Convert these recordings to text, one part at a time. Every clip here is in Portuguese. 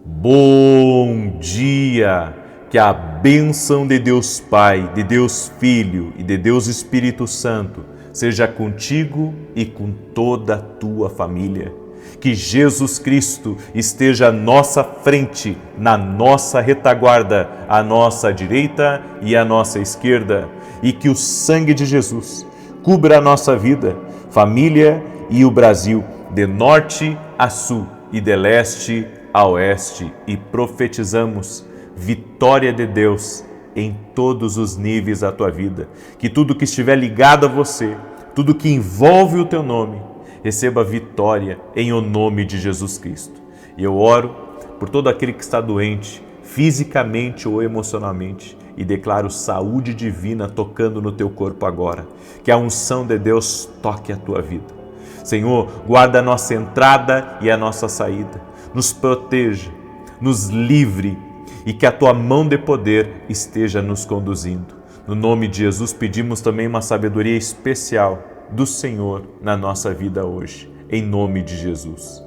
Bom dia! Que a bênção de Deus Pai, de Deus Filho e de Deus Espírito Santo seja contigo e com toda a tua família. Que Jesus Cristo esteja à nossa frente, na nossa retaguarda, à nossa direita e à nossa esquerda, e que o sangue de Jesus cubra a nossa vida, família e o Brasil, de norte a sul e de leste a oeste, e profetizamos vitória de Deus em todos os níveis da tua vida. Que tudo que estiver ligado a você, tudo que envolve o teu nome, receba vitória em o nome de Jesus Cristo. E eu oro por todo aquele que está doente, fisicamente ou emocionalmente, e declaro saúde divina tocando no teu corpo agora. Que a unção de Deus toque a tua vida. Senhor, guarda a nossa entrada e a nossa saída. Nos proteja, nos livre e que a tua mão de poder esteja nos conduzindo. No nome de Jesus pedimos também uma sabedoria especial do Senhor na nossa vida hoje, em nome de Jesus.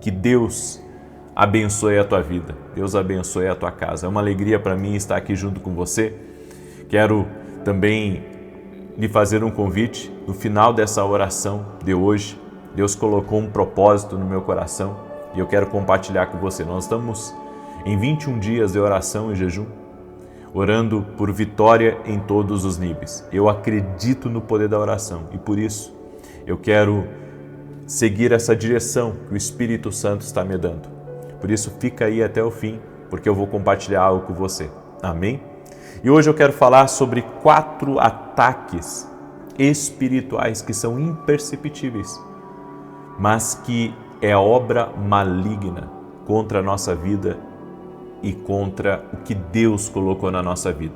Que Deus abençoe a tua vida, Deus abençoe a tua casa. É uma alegria para mim estar aqui junto com você. Quero também lhe fazer um convite. No final dessa oração de hoje, Deus colocou um propósito no meu coração e eu quero compartilhar com você. Nós estamos em 21 dias de oração e jejum, orando por vitória em todos os níveis. Eu acredito no poder da oração e por isso eu quero seguir essa direção que o Espírito Santo está me dando. Por isso fica aí até o fim, porque eu vou compartilhar algo com você. Amém? E hoje eu quero falar sobre 4 ataques espirituais que são imperceptíveis, mas que é obra maligna contra a nossa vida e contra o que Deus colocou na nossa vida.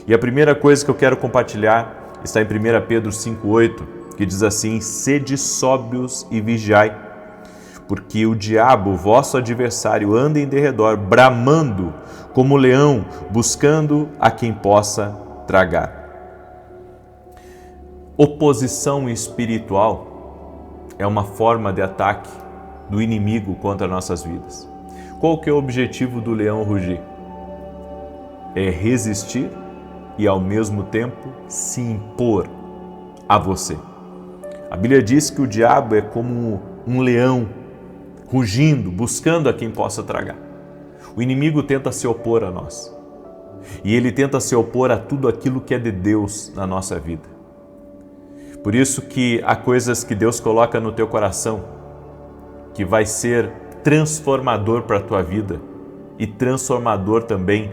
E a primeira coisa que eu quero compartilhar está em 1 Pedro 5,8, que diz assim: sede sóbrios e vigiai, porque o diabo, vosso adversário, anda em derredor, bramando como leão, buscando a quem possa tragar. Oposição espiritual é uma forma de ataque do inimigo contra nossas vidas. Qual que é o objetivo do leão rugir? É resistir e ao mesmo tempo se impor a você. A Bíblia diz que o diabo é como um leão rugindo, buscando a quem possa tragar. O inimigo tenta se opor a nós. E ele tenta se opor a tudo aquilo que é de Deus na nossa vida. Por isso que há coisas que Deus coloca no teu coração que vai ser transformador para a tua vida e transformador também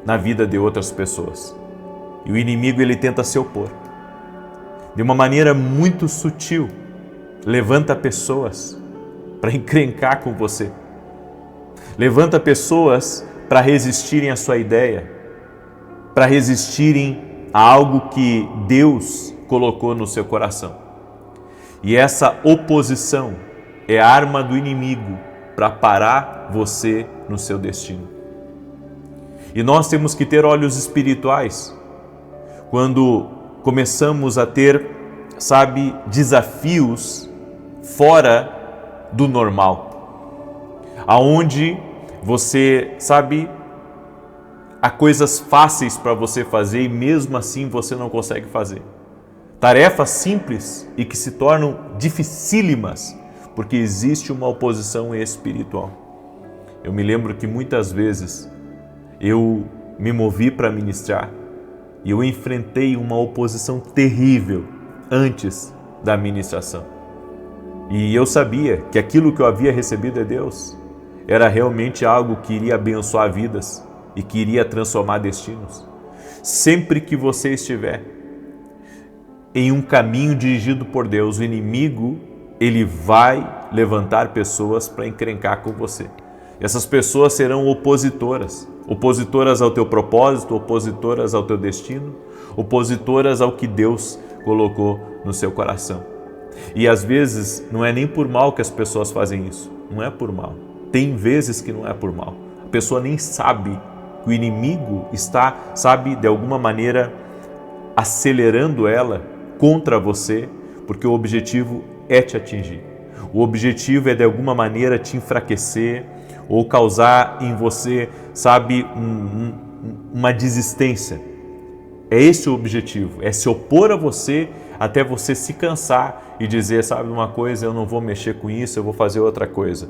na vida de outras pessoas. E o inimigo ele tenta se opor. De uma maneira muito sutil, levanta pessoas para encrencar com você. Levanta pessoas para resistirem à sua ideia, para resistirem a algo que Deus colocou no seu coração. E essa oposição é a arma do inimigo para parar você no seu destino. E nós temos que ter olhos espirituais quando começamos a ter, desafios fora do normal. Aonde você, há coisas fáceis para você fazer e mesmo assim você não consegue fazer. Tarefas simples e que se tornam dificílimas porque existe uma oposição espiritual. Eu me lembro que muitas vezes eu me movi para ministrar e eu enfrentei uma oposição terrível antes da ministração. E eu sabia que aquilo que eu havia recebido de Deus era realmente algo que iria abençoar vidas e que iria transformar destinos. Sempre que você estiver em um caminho dirigido por Deus, o inimigo, ele vai levantar pessoas para encrencar com você. Essas pessoas serão opositoras ao teu propósito, opositoras ao teu destino, opositoras ao que Deus colocou no seu coração. E às vezes não é nem por mal que as pessoas fazem isso, não é por mal. Tem vezes que não é por mal. A pessoa nem sabe que o inimigo está, de alguma maneira acelerando ela contra você, porque o objetivo é te atingir. O objetivo é de alguma maneira te enfraquecer ou causar em você, sabe, uma desistência. É esse o objetivo, é se opor a você até você se cansar e dizer, sabe uma coisa, eu não vou mexer com isso, eu vou fazer outra coisa.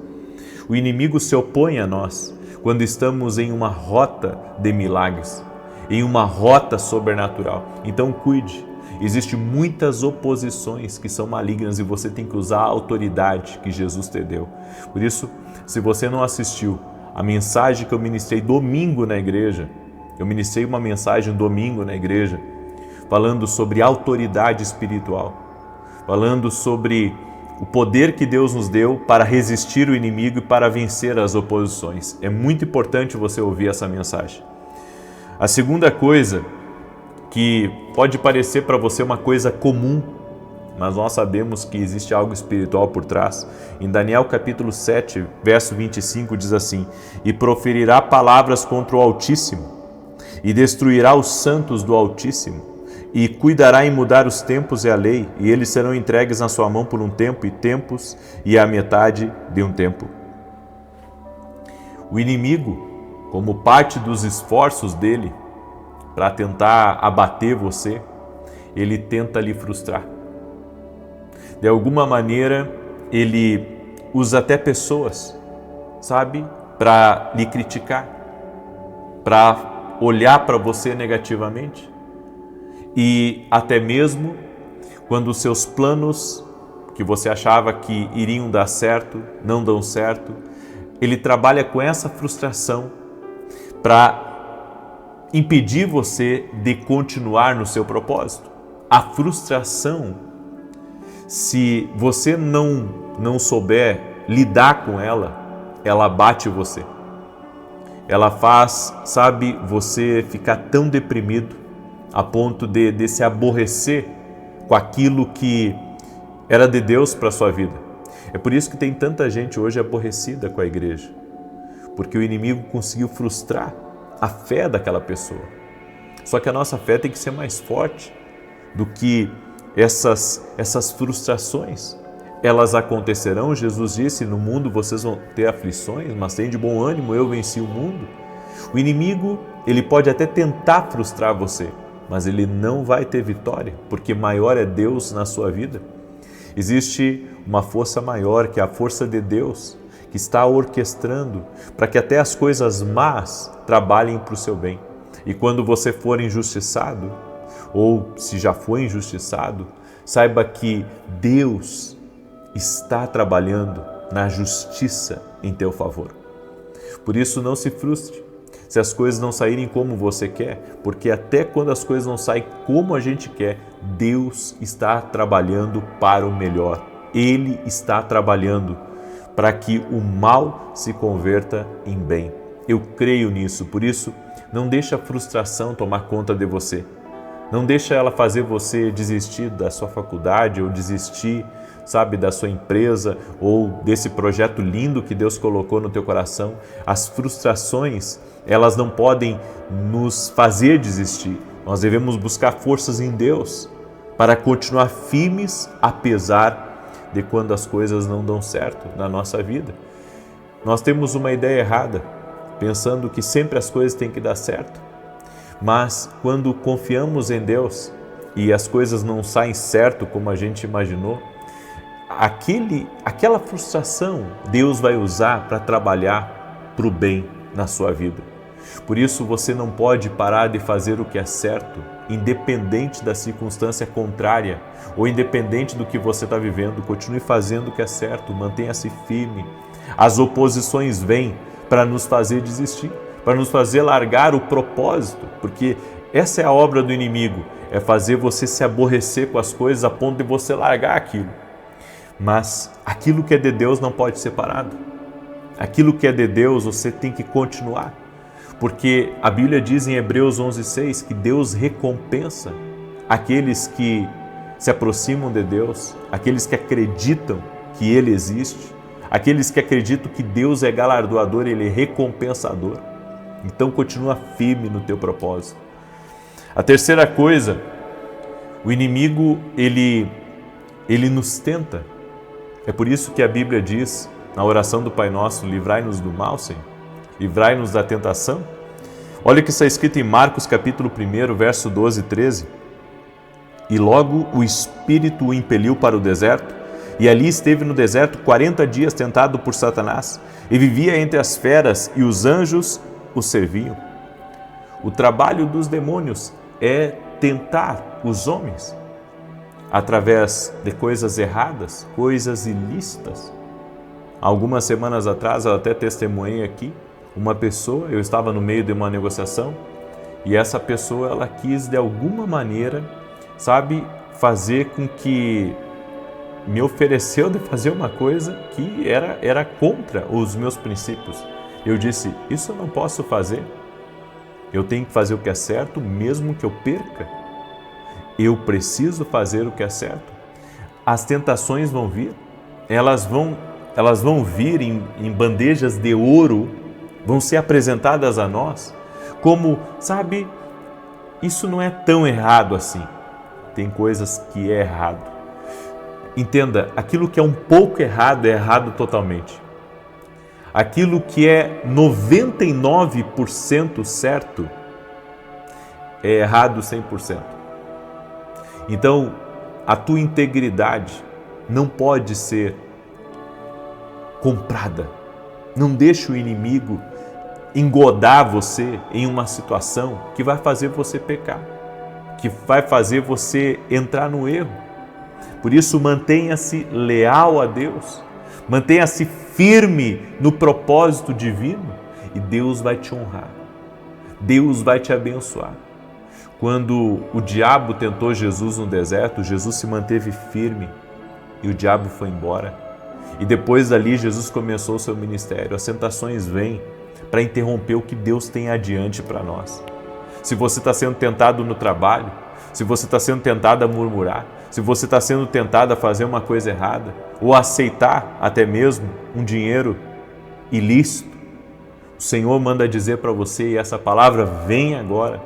O inimigo se opõe a nós quando estamos em uma rota de milagres, em uma rota sobrenatural. Então cuide, existem muitas oposições que são malignas e você tem que usar a autoridade que Jesus te deu. Por isso, se você não assistiu a mensagem que eu ministrei domingo na igreja, eu ministrei uma mensagem domingo na igreja, falando sobre autoridade espiritual, falando sobre o poder que Deus nos deu para resistir o inimigo e para vencer as oposições. É muito importante você ouvir essa mensagem. A segunda coisa, que pode parecer para você uma coisa comum, mas nós sabemos que existe algo espiritual por trás. Em Daniel capítulo 7, verso 25 diz assim: "E proferirá palavras contra o Altíssimo, e destruirá os santos do Altíssimo, e cuidará em mudar os tempos e a lei, e eles serão entregues na sua mão por um tempo e tempos, e a metade de um tempo." O inimigo, como parte dos esforços dele para tentar abater você, ele tenta lhe frustrar. De alguma maneira, ele usa até pessoas, sabe, para lhe criticar, para olhar para você negativamente. E até mesmo quando os seus planos, que você achava que iriam dar certo, não dão certo, ele trabalha com essa frustração para impedir você de continuar no seu propósito. A frustração, se você não souber lidar com ela, ela abate você. Ela faz, sabe, você ficar tão deprimido a ponto de se aborrecer com aquilo que era de Deus para a sua vida. É por isso que tem tanta gente hoje aborrecida com a igreja, porque o inimigo conseguiu frustrar a fé daquela pessoa. Só que a nossa fé tem que ser mais forte do que essas frustrações. Elas acontecerão, Jesus disse, no mundo vocês vão ter aflições, mas tem de bom ânimo, eu venci o mundo. O inimigo, ele pode até tentar frustrar você, mas ele não vai ter vitória, porque maior é Deus na sua vida. Existe uma força maior, que é a força de Deus, que está orquestrando para que até as coisas más trabalhem para o seu bem. E quando você for injustiçado, ou se já foi injustiçado, saiba que Deus está trabalhando na justiça em teu favor. Por isso, não se frustre se as coisas não saírem como você quer, porque até quando as coisas não saem como a gente quer, Deus está trabalhando para o melhor. Ele está trabalhando para que o mal se converta em bem. Eu creio nisso, por isso, não deixe a frustração tomar conta de você. Não deixa ela fazer você desistir da sua faculdade ou desistir, sabe, da sua empresa ou desse projeto lindo que Deus colocou no teu coração. As frustrações, elas não podem nos fazer desistir. Nós devemos buscar forças em Deus para continuar firmes apesar de quando as coisas não dão certo na nossa vida. Nós temos uma ideia errada, pensando que sempre as coisas têm que dar certo. Mas quando confiamos em Deus e as coisas não saem certo como a gente imaginou, aquela frustração Deus vai usar para trabalhar para o bem na sua vida. Por isso você não pode parar de fazer o que é certo, independente da circunstância contrária ou independente do que você está vivendo. Continue fazendo o que é certo, mantenha-se firme. As oposições vêm para nos fazer desistir, para nos fazer largar o propósito, porque essa é a obra do inimigo, é fazer você se aborrecer com as coisas a ponto de você largar aquilo. Mas aquilo que é de Deus não pode ser parado. Aquilo que é de Deus você tem que continuar, porque a Bíblia diz em Hebreus 11:6 que Deus recompensa aqueles que se aproximam de Deus, aqueles que acreditam que Ele existe, aqueles que acreditam que Deus é galardoador, Ele é recompensador. Então continua firme no teu propósito. A terceira coisa, o inimigo ele nos tenta É por isso que a Bíblia diz, na oração do Pai Nosso, livrai-nos do mal, Senhor, livrai-nos da tentação. Olha o que está escrito em Marcos capítulo 1, verso 12 e 13. E logo o Espírito o impeliu para o deserto, e ali esteve no deserto 40 dias tentado por Satanás, e vivia entre as feras, e os anjos o serviam. O trabalho dos demônios é tentar os homens através de coisas erradas, coisas ilícitas. Algumas semanas atrás, eu até testemunhei aqui, uma pessoa, eu estava no meio de uma negociação, e essa pessoa, ela quis de alguma maneira, fazer com que me ofereceu de fazer uma coisa que era contra os meus princípios. Eu disse, isso eu não posso fazer. Eu tenho que fazer o que é certo, mesmo que eu perca. Eu preciso fazer o que é certo. As tentações vão vir, elas vão vir em bandejas de ouro, vão ser apresentadas a nós, como, isso não é tão errado assim. Tem coisas que é errado. Entenda, aquilo que é um pouco errado é errado totalmente. Aquilo que é 99% certo é errado 100%. Então, a tua integridade não pode ser comprada. Não deixe o inimigo engodar você em uma situação que vai fazer você pecar, que vai fazer você entrar no erro. Por isso, mantenha-se leal a Deus, mantenha-se firme no propósito divino e Deus vai te honrar, Deus vai te abençoar. Quando o diabo tentou Jesus no deserto, Jesus se manteve firme e o diabo foi embora. E depois dali, Jesus começou o seu ministério. As tentações vêm para interromper o que Deus tem adiante para nós. Se você está sendo tentado no trabalho, se você está sendo tentado a murmurar, se você está sendo tentado a fazer uma coisa errada, ou a aceitar até mesmo um dinheiro ilícito, o Senhor manda dizer para você, e essa palavra vem agora,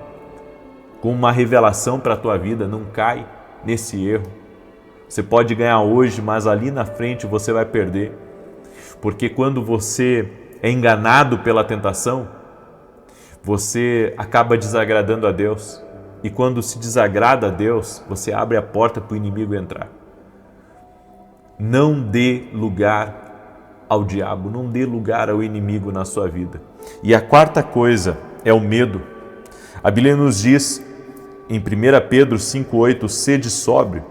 com uma revelação para a tua vida, não cai nesse erro. Você pode ganhar hoje, mas ali na frente você vai perder. Porque quando você é enganado pela tentação, você acaba desagradando a Deus. E quando se desagrada a Deus, você abre a porta para o inimigo entrar. Não dê lugar ao diabo, não dê lugar ao inimigo na sua vida. E a quarta coisa é o medo. A Bíblia nos diz em 1 Pedro 5,8, sede sóbrio,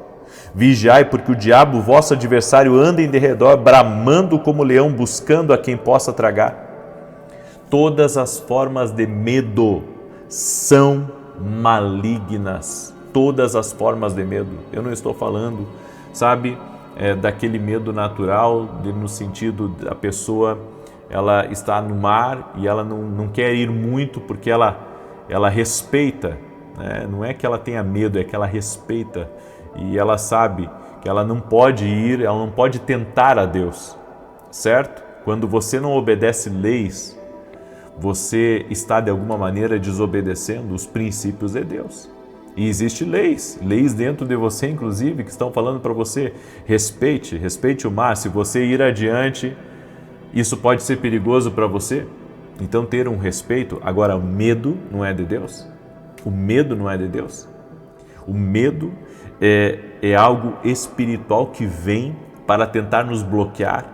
vigiai, porque o diabo, vosso adversário, anda em derredor, bramando como leão, buscando a quem possa tragar. Todas as formas de medo são malignas. Todas as formas de medo. Eu não estou falando, daquele medo natural, no sentido da pessoa, ela está no mar e ela não quer ir muito porque ela respeita, né? Não é que ela tenha medo, é que ela respeita e ela sabe que ela não pode ir, ela não pode tentar a Deus, certo? Quando você não obedece leis, você está de alguma maneira desobedecendo os princípios de Deus. E existem leis dentro de você, inclusive, que estão falando para você, respeite o mar. Se você ir adiante, isso pode ser perigoso para você. Então, ter um respeito. Agora, o medo não é de Deus? O medo não é de Deus? O medo é algo espiritual que vem para tentar nos bloquear,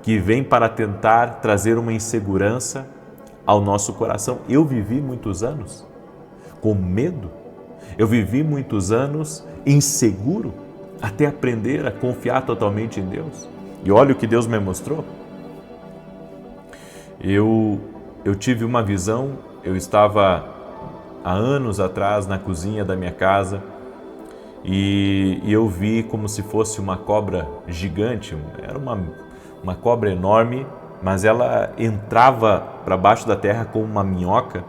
que vem para tentar trazer uma insegurança ao nosso coração. Eu vivi muitos anos com medo. Eu vivi muitos anos inseguro até aprender a confiar totalmente em Deus. E olha o que Deus me mostrou. Eu tive uma visão, eu estava há anos atrás na cozinha da minha casa e eu vi como se fosse uma cobra gigante, era uma cobra enorme, mas ela entrava para baixo da terra como uma minhoca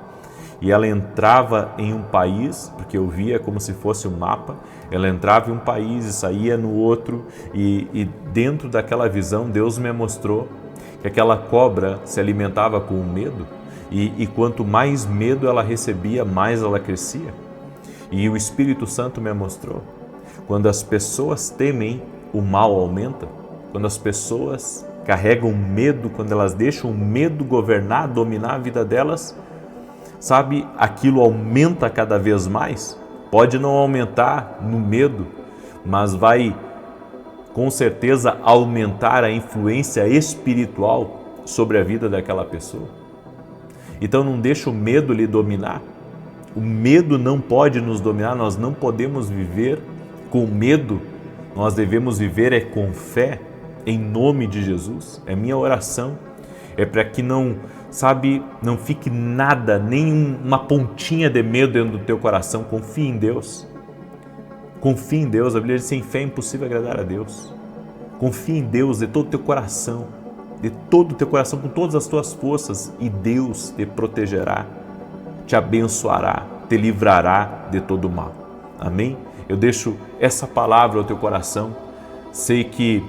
e ela entrava em um país, porque eu via como se fosse um mapa, ela entrava em um país e saía no outro e dentro daquela visão Deus me mostrou que aquela cobra se alimentava com o medo e quanto mais medo ela recebia, mais ela crescia. E o Espírito Santo me mostrou, quando as pessoas temem, o mal aumenta. quando as pessoas carregam medo, quando elas deixam o medo governar, dominar a vida delas, sabe, aquilo aumenta cada vez mais. Pode não aumentar no medo, mas vai com certeza aumentar a influência espiritual sobre a vida daquela pessoa. Então não deixa o medo lhe dominar. O medo não pode nos dominar, nós não podemos viver com medo, nós devemos viver com fé, em nome de Jesus. É minha oração, é para que não fique nada, nem uma pontinha de medo dentro do teu coração. Confie em Deus. Confie em Deus. A Bíblia diz que sem fé é impossível agradar a Deus. Confie em Deus de todo o teu coração, com todas as tuas forças, e Deus te protegerá, te abençoará, te livrará de todo o mal. Amém? Eu deixo essa palavra ao teu coração. Sei que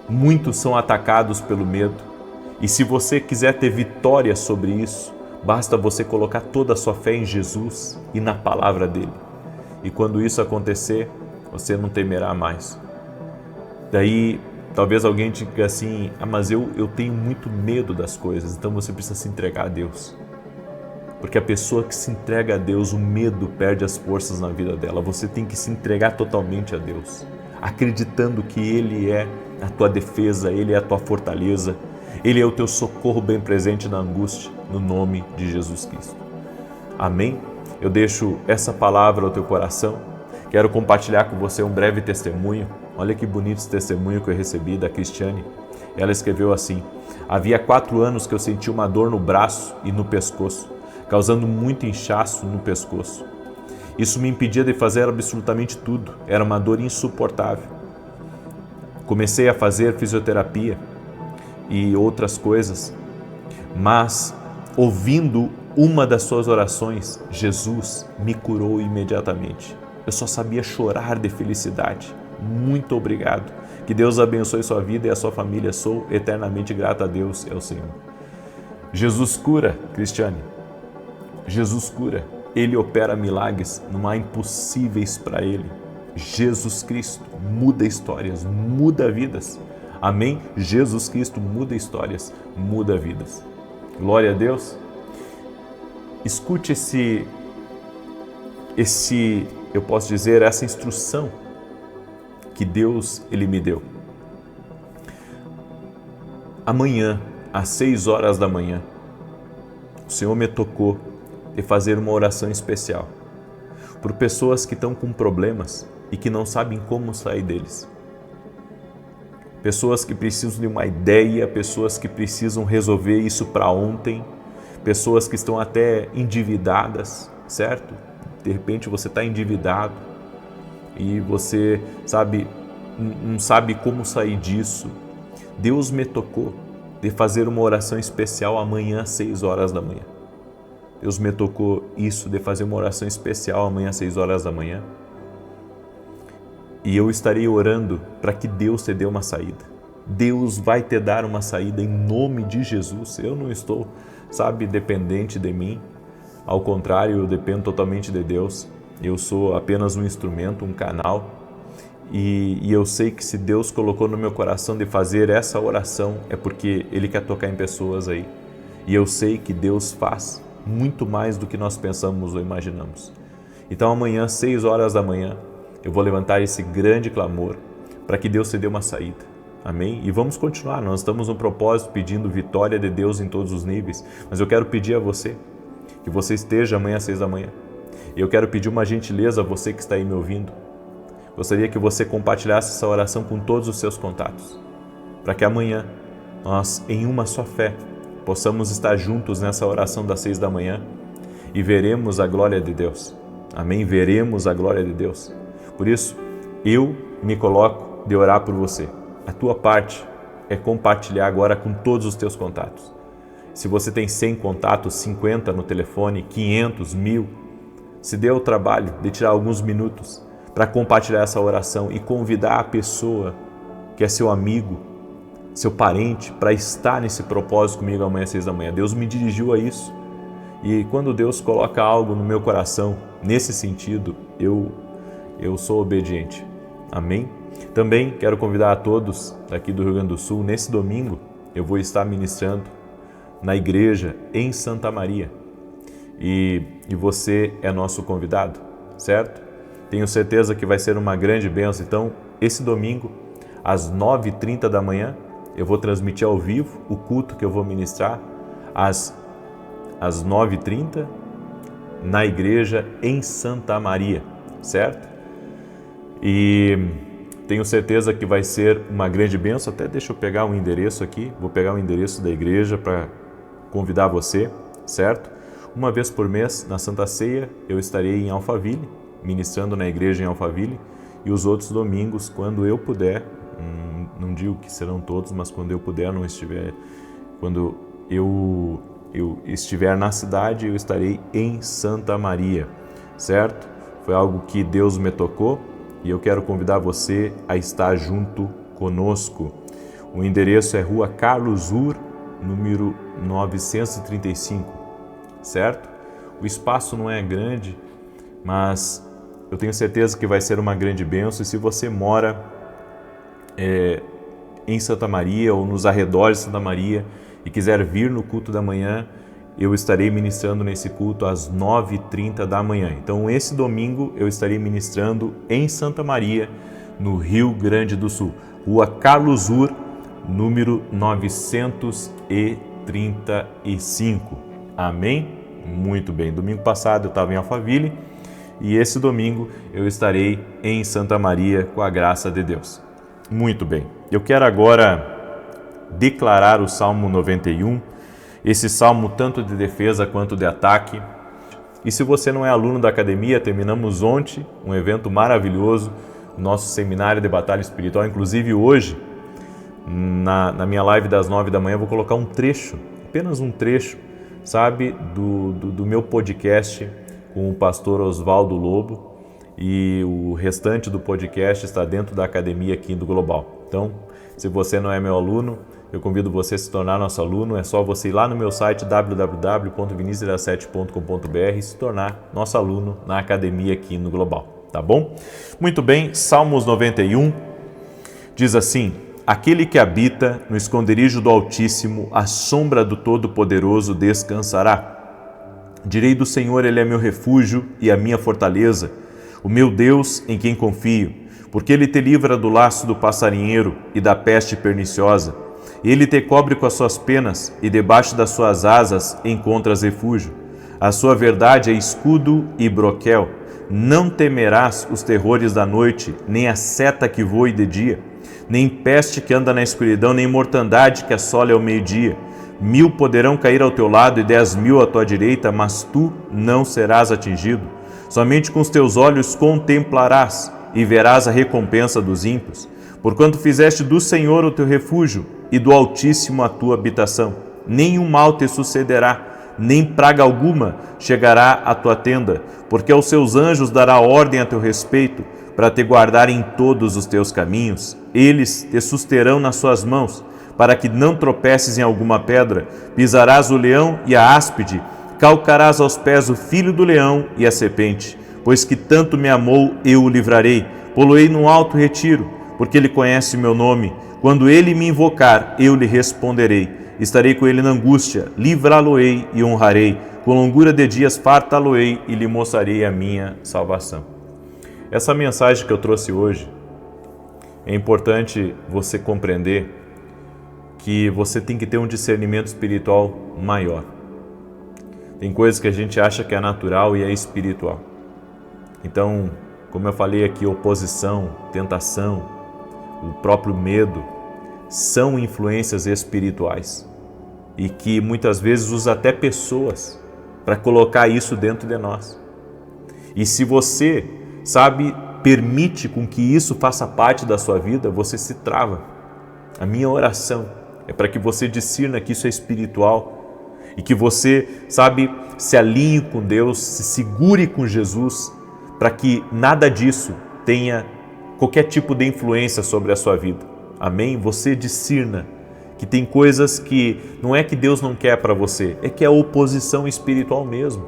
muitos são atacados pelo medo, e se você quiser ter vitória sobre isso, basta você colocar toda a sua fé em Jesus e na palavra dele. E quando isso acontecer, você não temerá mais. Daí, talvez alguém diga assim, mas eu tenho muito medo das coisas. Então você precisa se entregar a Deus. Porque a pessoa que se entrega a Deus, o medo perde as forças na vida dela. Você tem que se entregar totalmente a Deus, acreditando que Ele é a tua defesa, Ele é a tua fortaleza, Ele é o teu socorro bem presente na angústia, no nome de Jesus Cristo. Amém? Eu deixo essa palavra ao teu coração. Quero compartilhar com você um breve testemunho. Olha que bonito esse testemunho que eu recebi da Cristiane. Ela escreveu assim: havia 4 anos que eu senti uma dor no braço e no pescoço, causando muito inchaço no pescoço. Isso me impedia de fazer absolutamente tudo. Era uma dor insuportável. Comecei a fazer fisioterapia e outras coisas, mas ouvindo uma das suas orações, Jesus me curou imediatamente. Eu só sabia chorar de felicidade. Muito obrigado. Que Deus abençoe sua vida e a sua família. Sou eternamente grato a Deus, é o Senhor. Jesus cura, Cristiane. Jesus cura. Ele opera milagres, não há impossíveis para Ele. Jesus Cristo muda histórias, muda vidas. Amém? Jesus Cristo muda histórias, muda vidas. Glória a Deus. Escute eu posso dizer, essa instrução que Deus Ele me deu. Amanhã, às 6 horas da manhã, o Senhor me tocou de fazer uma oração especial por pessoas que estão com problemas e que não sabem como sair deles. Pessoas que precisam de uma ideia, pessoas que precisam resolver isso para ontem, pessoas que estão até endividadas, certo? De repente você está endividado e você não sabe como sair disso. Deus me tocou de fazer uma oração especial amanhã às 6 horas da manhã. Deus me tocou isso, de fazer uma oração especial amanhã às 6 horas da manhã. E eu estarei orando para que Deus te dê uma saída. Deus vai te dar uma saída em nome de Jesus. Eu não estou, dependente de mim. Ao contrário, eu dependo totalmente de Deus. Eu sou apenas um instrumento, um canal. E eu sei que se Deus colocou no meu coração de fazer essa oração, é porque Ele quer tocar em pessoas aí. E eu sei que Deus faz muito mais do que nós pensamos ou imaginamos. Então amanhã, 6 horas da manhã, eu vou levantar esse grande clamor para que Deus te dê uma saída. Amém? E vamos continuar, nós estamos no propósito pedindo vitória de Deus em todos os níveis, mas eu quero pedir a você, que você esteja amanhã às 6 da manhã. E eu quero pedir uma gentileza a você que está aí me ouvindo. Gostaria que você compartilhasse essa oração com todos os seus contatos, para que amanhã nós, em uma só fé, possamos estar juntos nessa oração das 6 da manhã e veremos a glória de Deus. Amém? Veremos a glória de Deus. Por isso, eu me coloco de orar por você. A tua parte é compartilhar agora com todos os teus contatos. Se você tem 100 contatos, 50 no telefone, 500, 1000, se dê o trabalho de tirar alguns minutos para compartilhar essa oração e convidar a pessoa que é seu amigo, seu parente, para estar nesse propósito comigo amanhã às 6 da manhã. Deus me dirigiu a isso. E quando Deus coloca algo no meu coração, nesse sentido, eu sou obediente. Amém? Também quero convidar a todos daqui do Rio Grande do Sul, nesse domingo eu vou estar ministrando na igreja em Santa Maria e você é nosso convidado, certo? Tenho certeza que vai ser uma grande bênção. Então, esse domingo, às 9h30 da manhã, eu vou transmitir ao vivo o culto que eu vou ministrar às 9h30 na igreja em Santa Maria, certo? E tenho certeza que vai ser uma grande bênção. Até deixa eu pegar um endereço aqui, vou pegar o endereço da igreja para convidar você, certo? Uma vez por mês, na Santa Ceia, eu estarei em Alphaville, ministrando na igreja em Alphaville, e os outros domingos, quando eu puder, não digo que serão todos, mas quando eu puder, quando eu estiver na cidade, eu estarei em Santa Maria, certo? Foi algo que Deus me tocou e eu quero convidar você a estar junto conosco. O endereço é Rua Carlos Ur, número 935, certo? O espaço não é grande, mas eu tenho certeza que vai ser uma grande bênção. E se você mora em Santa Maria ou nos arredores de Santa Maria e quiser vir no culto da manhã, eu estarei ministrando nesse culto às 9h30 da manhã. Então, esse domingo eu estarei ministrando em Santa Maria, no Rio Grande do Sul. Rua Carlos Ur, número 935. Amém? Muito bem. Domingo passado eu estava em Alphaville e esse domingo eu estarei em Santa Maria com a graça de Deus. Muito bem. Eu quero agora declarar o Salmo 91, esse salmo tanto de defesa quanto de ataque. E se você não é aluno da academia, terminamos ontem um evento maravilhoso, o nosso seminário de batalha espiritual. Inclusive hoje, na minha live das 9 da manhã, eu vou colocar um trecho, apenas um trecho, sabe, do meu podcast com o pastor Oswaldo Lobo, e o restante do podcast está dentro da academia aqui do Global. Então, se você não é meu aluno, eu convido você a se tornar nosso aluno. É só você ir lá no meu site www.vinicius17.com.br e se tornar nosso aluno na academia aqui no Global, tá bom? Muito bem, Salmos 91 diz assim: aquele que habita no esconderijo do Altíssimo, à sombra do Todo-Poderoso descansará. Direi do Senhor, Ele é meu refúgio e a minha fortaleza, o meu Deus em quem confio, porque Ele te livra do laço do passarinheiro e da peste perniciosa. Ele te cobre com as suas penas e debaixo das suas asas encontras refúgio. A sua verdade é escudo e broquel. Não temerás os terrores da noite, nem a seta que voe de dia, nem peste que anda na escuridão, nem mortandade que assole ao meio-dia. 1000 poderão cair ao teu lado e 10.000 à tua direita, mas tu não serás atingido. Somente com os teus olhos contemplarás e verás a recompensa dos ímpios. Porquanto fizeste do Senhor o teu refúgio e do Altíssimo a tua habitação. Nenhum mal te sucederá, nem praga alguma chegará à tua tenda, porque aos seus anjos dará ordem a teu respeito, para te guardar em todos os teus caminhos. Eles te susterão nas suas mãos, para que não tropeces em alguma pedra. Pisarás o leão e a áspide, calcarás aos pés o filho do leão e a serpente. Pois que tanto me amou, eu o livrarei, pô-lo-ei num alto retiro, porque ele conhece meu nome. Quando ele me invocar, eu lhe responderei. Estarei com ele na angústia, livrá-lo-ei e honrarei. Com longura de dias fartá-lo-ei e lhe mostrarei a minha salvação. Essa mensagem que eu trouxe hoje, é importante você compreender que você tem que ter um discernimento espiritual maior. Tem coisas que a gente acha que é natural e é espiritual. Então, como eu falei aqui, oposição, tentação, o próprio medo, são influências espirituais e que muitas vezes usa até pessoas para colocar isso dentro de nós. E se você, permite com que isso faça parte da sua vida, você se trava. A minha oração é para que você discirna que isso é espiritual e que você, se alinhe com Deus, se segure com Jesus, para que nada disso tenha qualquer tipo de influência sobre a sua vida. Amém? Você discirna que tem coisas que não é que Deus não quer para você, é que é oposição espiritual mesmo.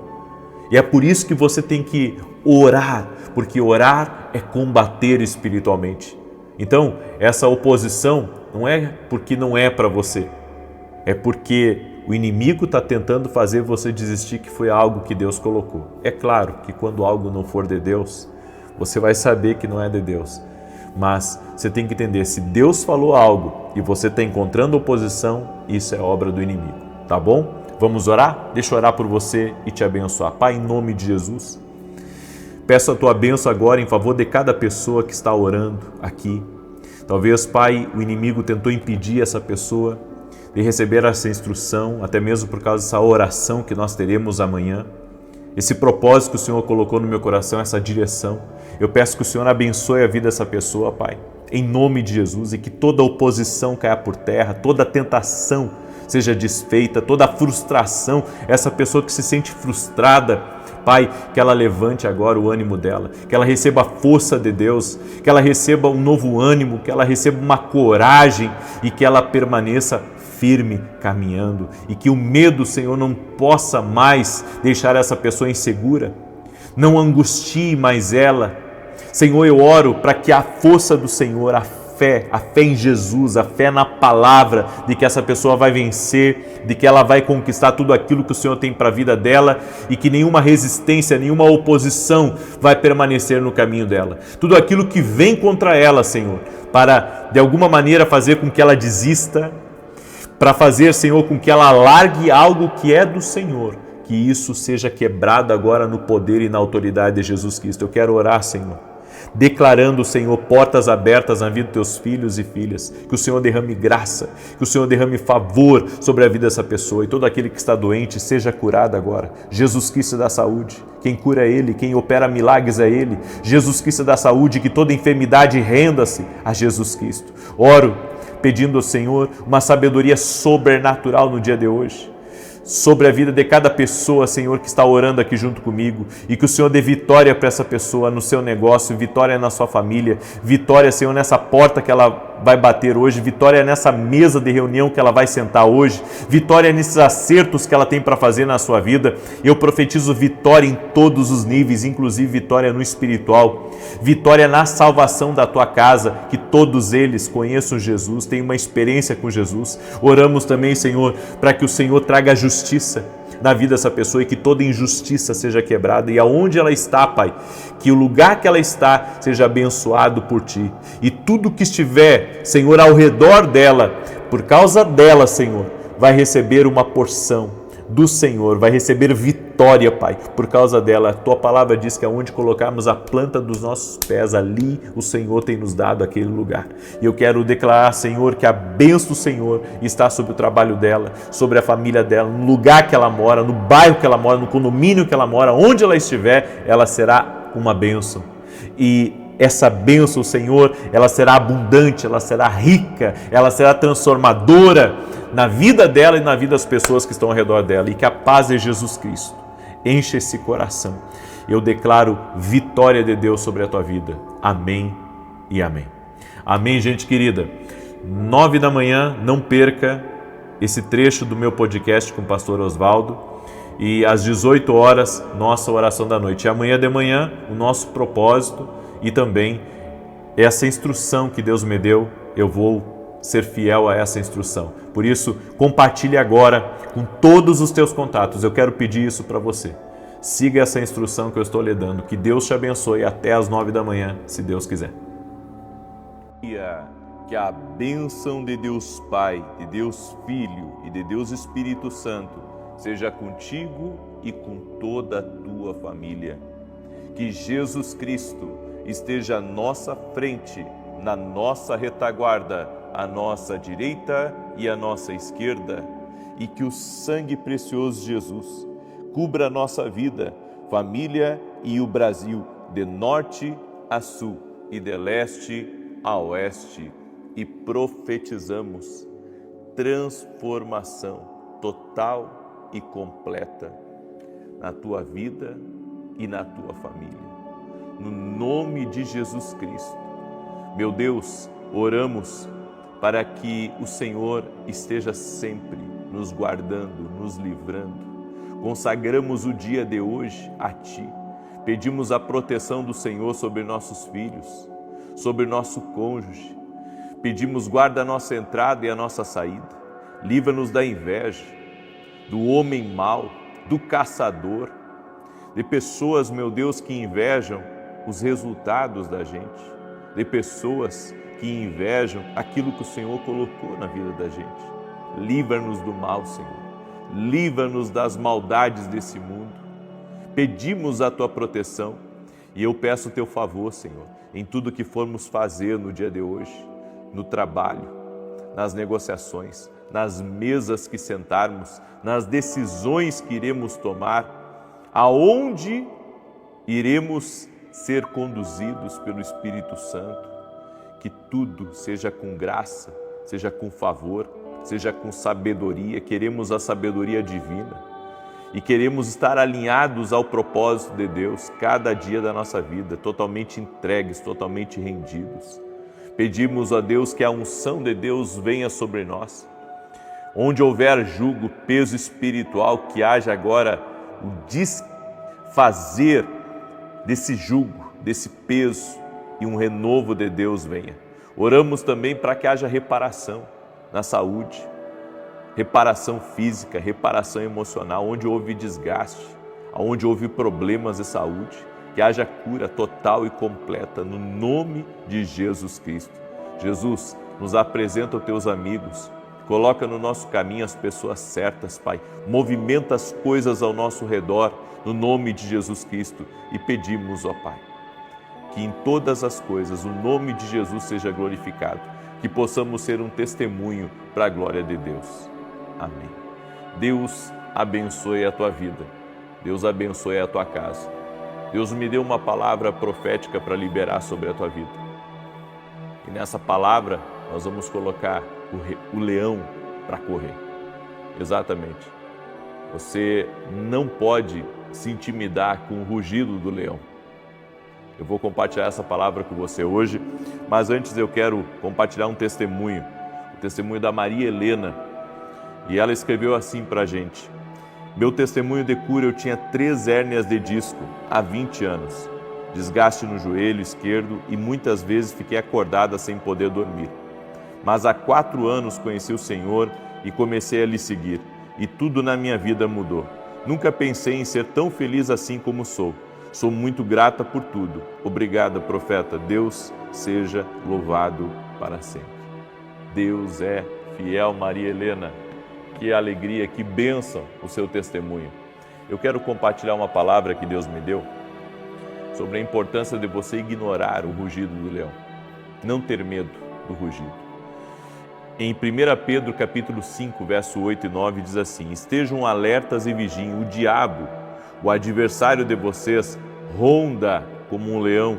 E é por isso que você tem que orar, porque orar é combater espiritualmente. Então, essa oposição não é porque não é para você, é porque o inimigo está tentando fazer você desistir que foi algo que Deus colocou. É claro que quando algo não for de Deus, você vai saber que não é de Deus. Mas você tem que entender, se Deus falou algo e você está encontrando oposição, isso é obra do inimigo, tá bom? Vamos orar? Deixa eu orar por você e te abençoar. Pai, em nome de Jesus, peço a tua bênção agora em favor de cada pessoa que está orando aqui. Talvez, Pai, o inimigo tentou impedir essa pessoa de receber essa instrução, até mesmo por causa dessa oração que nós teremos amanhã. Esse propósito que o Senhor colocou no meu coração, essa direção. Eu peço que o Senhor abençoe a vida dessa pessoa, Pai, em nome de Jesus, e que toda oposição caia por terra, toda tentação seja desfeita, toda frustração, essa pessoa que se sente frustrada, Pai, que ela levante agora o ânimo dela, que ela receba a força de Deus, que ela receba um novo ânimo, que ela receba uma coragem e que ela permaneça firme caminhando e que o medo, Senhor, não possa mais deixar essa pessoa insegura, não angustie mais ela. Senhor, eu oro para que a força do Senhor, a fé em Jesus, a fé na palavra, de que essa pessoa vai vencer, de que ela vai conquistar tudo aquilo que o Senhor tem para a vida dela e que nenhuma resistência, nenhuma oposição vai permanecer no caminho dela. Tudo aquilo que vem contra ela, Senhor, para de alguma maneira fazer com que ela desista, para fazer, Senhor, com que ela largue algo que é do Senhor, que isso seja quebrado agora no poder e na autoridade de Jesus Cristo. Eu quero orar, Senhor, declarando, Senhor, portas abertas na vida dos teus filhos e filhas, que o Senhor derrame graça, que o Senhor derrame favor sobre a vida dessa pessoa e todo aquele que está doente seja curado agora. Jesus Cristo dá saúde, quem cura é Ele, quem opera milagres é Ele. Jesus Cristo dá saúde, que toda enfermidade renda-se a Jesus Cristo. Oro pedindo ao Senhor uma sabedoria sobrenatural no dia de hoje, sobre a vida de cada pessoa, Senhor, que está orando aqui junto comigo, e que o Senhor dê vitória para essa pessoa no seu negócio, vitória na sua família, vitória, Senhor, nessa porta que ela vai bater hoje, vitória nessa mesa de reunião que ela vai sentar hoje, vitória nesses acertos que ela tem para fazer na sua vida. Eu profetizo vitória em todos os níveis, inclusive vitória no espiritual, vitória na salvação da tua casa, que todos eles conheçam Jesus, tenham uma experiência com Jesus. Oramos também, Senhor, para que o Senhor traga justiça na vida dessa pessoa e que toda injustiça seja quebrada, e aonde ela está, Pai, que o lugar que ela está seja abençoado por Ti, e tudo que estiver, Senhor, ao redor dela, por causa dela, Senhor, vai receber uma porção do Senhor, vai receber vitória, Pai, por causa dela. A Tua palavra diz que aonde colocarmos a planta dos nossos pés, ali o Senhor tem nos dado aquele lugar. E eu quero declarar, Senhor, que a bênção do Senhor está sobre o trabalho dela, sobre a família dela, no lugar que ela mora, no bairro que ela mora, no condomínio que ela mora, onde ela estiver, ela será uma bênção. E essa bênção, Senhor, ela será abundante, ela será rica, ela será transformadora na vida dela e na vida das pessoas que estão ao redor dela, e que a paz de Jesus Cristo enche esse coração. Eu declaro vitória de Deus sobre a tua vida. Amém e amém. Amém, gente querida. 9 da manhã, não perca esse trecho do meu podcast com o pastor Osvaldo. E às 18 horas, nossa oração da noite. E amanhã de manhã, o nosso propósito e também essa instrução que Deus me deu, eu vou ser fiel a essa instrução. Por isso, compartilhe agora com todos os teus contatos. Eu quero pedir isso para você. Siga essa instrução que eu estou lhe dando. Que Deus te abençoe até às 9 da manhã, se Deus quiser. Que a bênção de Deus Pai, de Deus Filho e de Deus Espírito Santo seja contigo e com toda a tua família. Que Jesus Cristo esteja à nossa frente, na nossa retaguarda, à nossa direita e à nossa esquerda, e que o sangue precioso de Jesus cubra a nossa vida, família e o Brasil, de norte a sul e de leste a oeste, e profetizamos transformação total e completa na tua vida e na tua família. No nome de Jesus Cristo. Meu Deus, oramos para que o Senhor esteja sempre nos guardando, nos livrando. Consagramos o dia de hoje a Ti. Pedimos a proteção do Senhor sobre nossos filhos, sobre nosso cônjuge. Pedimos guarda a nossa entrada e a nossa saída. Livra-nos da inveja, do homem mau, do caçador, de pessoas, meu Deus, que invejam os resultados da gente, de pessoas que invejam aquilo que o Senhor colocou na vida da gente. Livra-nos do mal, Senhor. Livra-nos das maldades desse mundo. Pedimos a Tua proteção e eu peço o Teu favor, Senhor, em tudo que formos fazer no dia de hoje, no trabalho, nas negociações, nas mesas que sentarmos, nas decisões que iremos tomar, aonde iremos ser conduzidos pelo Espírito Santo. Que tudo seja com graça, seja com favor, seja com sabedoria. Queremos a sabedoria divina e queremos estar alinhados ao propósito de Deus cada dia da nossa vida, totalmente entregues, totalmente rendidos. Pedimos a Deus que a unção de Deus venha sobre nós. Onde houver jugo, peso espiritual, que haja agora o desfazer desse jugo, desse peso, e um renovo de Deus venha. Oramos também para que haja reparação na saúde, reparação física, reparação emocional, onde houve desgaste, onde houve problemas de saúde, que haja cura total e completa no nome de Jesus Cristo. Jesus, nos apresenta os Teus amigos, coloca no nosso caminho as pessoas certas, Pai. Movimenta as coisas ao nosso redor, no nome de Jesus Cristo. E pedimos, ó Pai, que em todas as coisas o nome de Jesus seja glorificado, que possamos ser um testemunho para a glória de Deus. Amém. Deus abençoe a tua vida. Deus abençoe a tua casa. Deus me deu uma palavra profética para liberar sobre a tua vida. E nessa palavra nós vamos colocar o leão para correr. Exatamente. Você não pode se intimidar com o rugido do leão. Eu vou compartilhar essa palavra com você hoje, mas antes eu quero compartilhar um testemunho, o testemunho da Maria Helena. E ela escreveu assim para a gente: meu testemunho de cura, eu tinha 3 hérnias de disco há 20 anos, desgaste no joelho esquerdo e muitas vezes fiquei acordada sem poder dormir. Mas há 4 anos conheci o Senhor e comecei a lhe seguir, e tudo na minha vida mudou. Nunca pensei em ser tão feliz assim como sou. Sou muito grata por tudo. Obrigada, profeta. Deus seja louvado para sempre. Deus é fiel, Maria Helena. Que alegria, que bênção o seu testemunho. Eu quero compartilhar uma palavra que Deus me deu sobre a importância de você ignorar o rugido do leão. Não ter medo do rugido. Em 1 Pedro capítulo 5, verso 8 e 9 diz assim: estejam alertas e vigiem, o diabo, o adversário de vocês, ronda como um leão,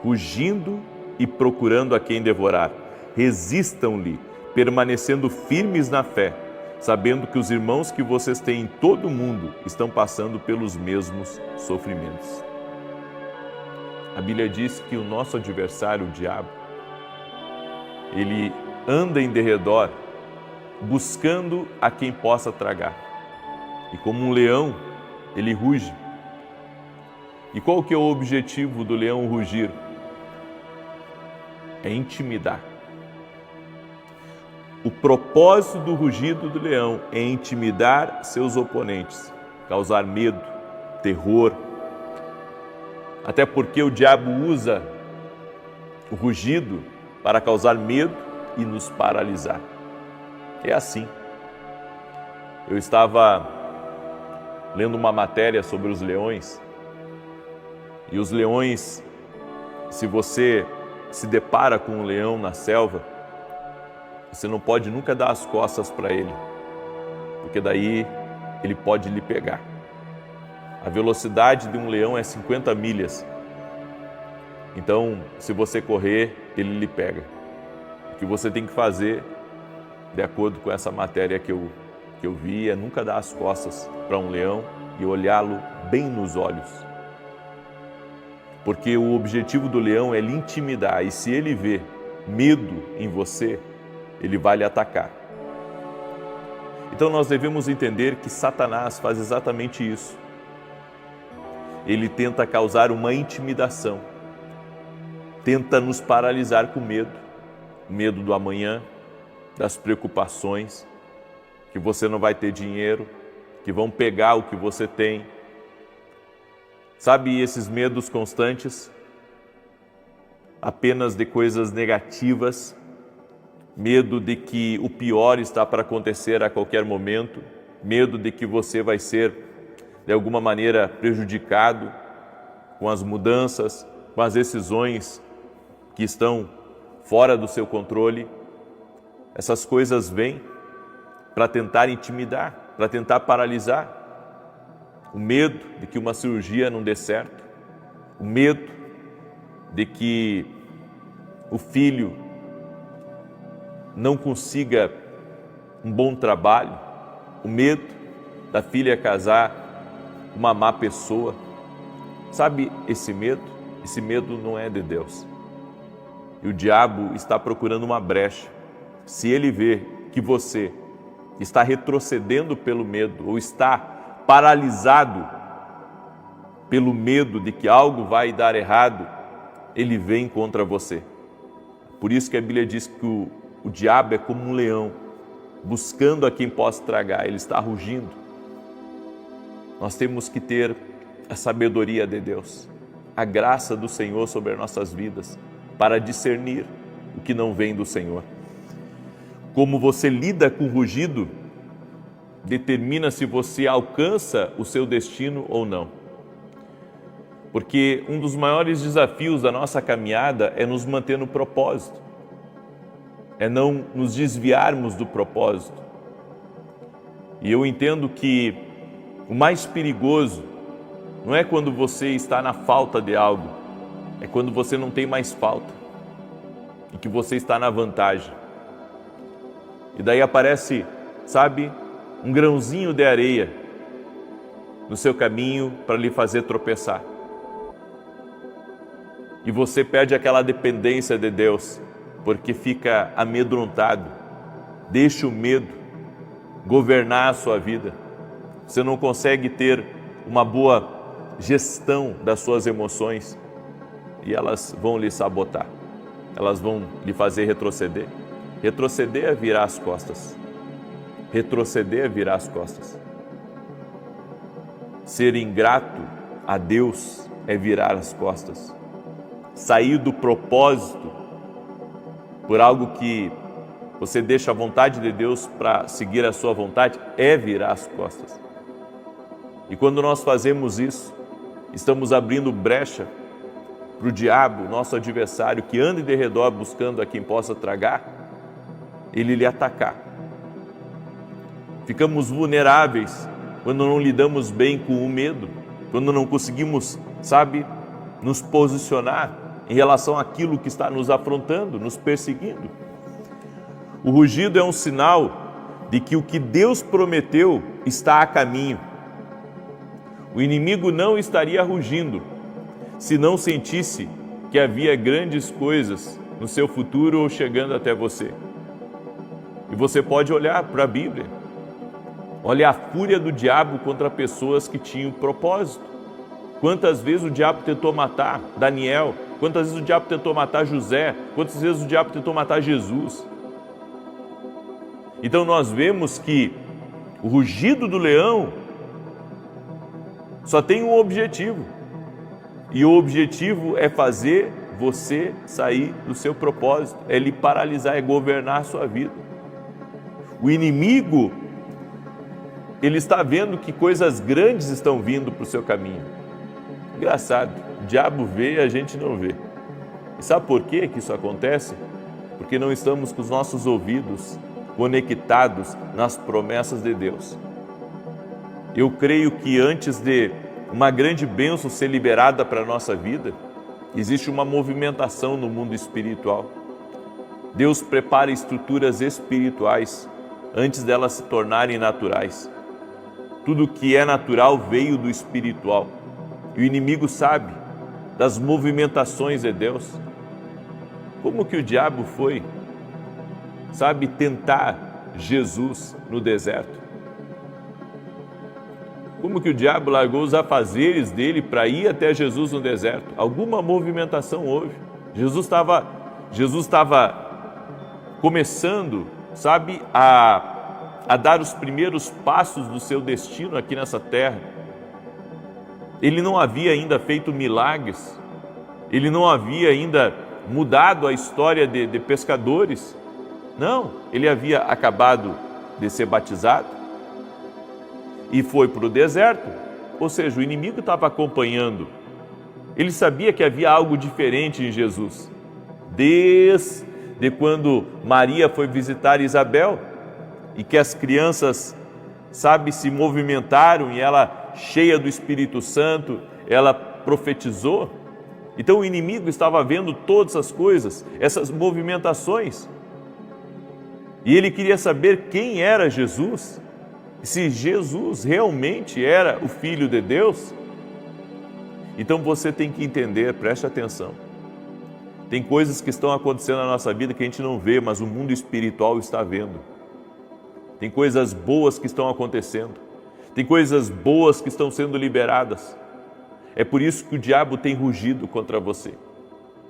rugindo e procurando a quem devorar. Resistam-lhe, permanecendo firmes na fé, sabendo que os irmãos que vocês têm em todo o mundo estão passando pelos mesmos sofrimentos. A Bíblia diz que o nosso adversário, o diabo, ele anda em derredor, buscando a quem possa tragar. E como um leão, ele ruge. E qual que é o objetivo do leão rugir? É intimidar. O propósito do rugido do leão é intimidar seus oponentes, causar medo, terror. Até porque o diabo usa o rugido para causar medo e nos paralisar. É assim. Eu estava lendo uma matéria sobre os leões, e os leões, se você se depara com um leão na selva, você não pode nunca dar as costas para ele, porque daí ele pode lhe pegar. A velocidade de um leão é 50 milhas. Então, se você correr, ele lhe pega. O que você tem que fazer, de acordo com essa matéria que eu vi, é nunca dar as costas para um leão e olhá-lo bem nos olhos. Porque o objetivo do leão é lhe intimidar, e se ele vê medo em você, ele vai lhe atacar. Então nós devemos entender que Satanás faz exatamente isso. Ele tenta causar uma intimidação. tenta nos paralisar com medo. O medo do amanhã, das preocupações, que você não vai ter dinheiro, que vão pegar o que você tem. Sabe, esses medos constantes, apenas de coisas negativas, medo de que o pior está para acontecer a qualquer momento, medo de que você vai ser, de alguma maneira, prejudicado com as mudanças, com as decisões que estão fora do seu controle. Essas coisas vêm para tentar intimidar, para tentar paralisar. O medo de que uma cirurgia não dê certo, o medo de que o filho não consiga um bom trabalho, o medo da filha casar com uma má pessoa. Sabe, esse medo não é de Deus. E o diabo está procurando uma brecha. Se ele vê que você está retrocedendo pelo medo ou está paralisado pelo medo de que algo vai dar errado, ele vem contra você. Por isso que a Bíblia diz que o diabo é como um leão, buscando a quem possa tragar, ele está rugindo. Nós temos que ter a sabedoria de Deus, a graça do Senhor sobre as nossas vidas, para discernir o que não vem do Senhor. Como você lida com o rugido, determina se você alcança o seu destino ou não. Porque um dos maiores desafios da nossa caminhada é nos manter no propósito, é não nos desviarmos do propósito. E eu entendo que o mais perigoso não é quando você está na falta de algo, é quando você não tem mais falta e que você está na vantagem. E daí aparece, sabe, um grãozinho de areia no seu caminho para lhe fazer tropeçar. E você perde aquela dependência de Deus, porque fica amedrontado. Deixa o medo governar a sua vida. Você não consegue ter uma boa gestão das suas emoções e elas vão lhe sabotar. Elas vão lhe fazer retroceder. Retroceder é virar as costas. Retroceder é virar as costas. Ser ingrato a Deus é virar as costas. Sair do propósito por algo que você deixa a vontade de Deus para seguir a sua vontade é virar as costas. E quando nós fazemos isso, estamos abrindo brecha para o diabo, nosso adversário, que anda de redor buscando a quem possa tragar, ele lhe atacar. Ficamos vulneráveis quando não lidamos bem com o medo, quando não conseguimos, sabe, nos posicionar em relação àquilo que está nos afrontando, nos perseguindo. O rugido é um sinal de que o que Deus prometeu está a caminho. O inimigo não estaria rugindo se não sentisse que havia grandes coisas no seu futuro ou chegando até você. E você pode olhar para a Bíblia. Olha a fúria do diabo contra pessoas que tinham propósito. Quantas vezes o diabo tentou matar Daniel? Quantas vezes o diabo tentou matar José? Quantas vezes o diabo tentou matar Jesus? Então nós vemos que o rugido do leão só tem um objetivo. E o objetivo é fazer você sair do seu propósito, é lhe paralisar, é governar a sua vida. O inimigo, ele está vendo que coisas grandes estão vindo para o seu caminho. Engraçado, o diabo vê e a gente não vê. E sabe por quê que isso acontece? Porque não estamos com os nossos ouvidos conectados nas promessas de Deus. Eu creio que antes de uma grande bênção ser liberada para a nossa vida, existe uma movimentação no mundo espiritual. Deus prepara estruturas espirituais antes delas se tornarem naturais. Tudo que é natural veio do espiritual. E o inimigo sabe das movimentações de Deus. Como que o diabo foi, sabe, tentar Jesus no deserto? Como que o diabo largou os afazeres dele para ir até Jesus no deserto? Alguma movimentação houve. Jesus estava começando, sabe, a dar os primeiros passos do seu destino aqui nessa terra. Ele não havia ainda feito milagres, ele não havia ainda mudado a história de pescadores. Não, ele havia acabado de ser batizado e foi para o deserto, ou seja, o inimigo estava acompanhando. Ele sabia que havia algo diferente em Jesus. Desde quando Maria foi visitar Isabel e que as crianças, sabe, se movimentaram e ela, cheia do Espírito Santo, ela profetizou. Então o inimigo estava vendo todas as coisas, essas movimentações. E ele queria saber quem era Jesus, se Jesus realmente era o Filho de Deus. Então você tem que entender, preste atenção. Tem coisas que estão acontecendo na nossa vida que a gente não vê, mas o mundo espiritual está vendo. Tem coisas boas que estão acontecendo. Tem coisas boas que estão sendo liberadas. É por isso que o diabo tem rugido contra você.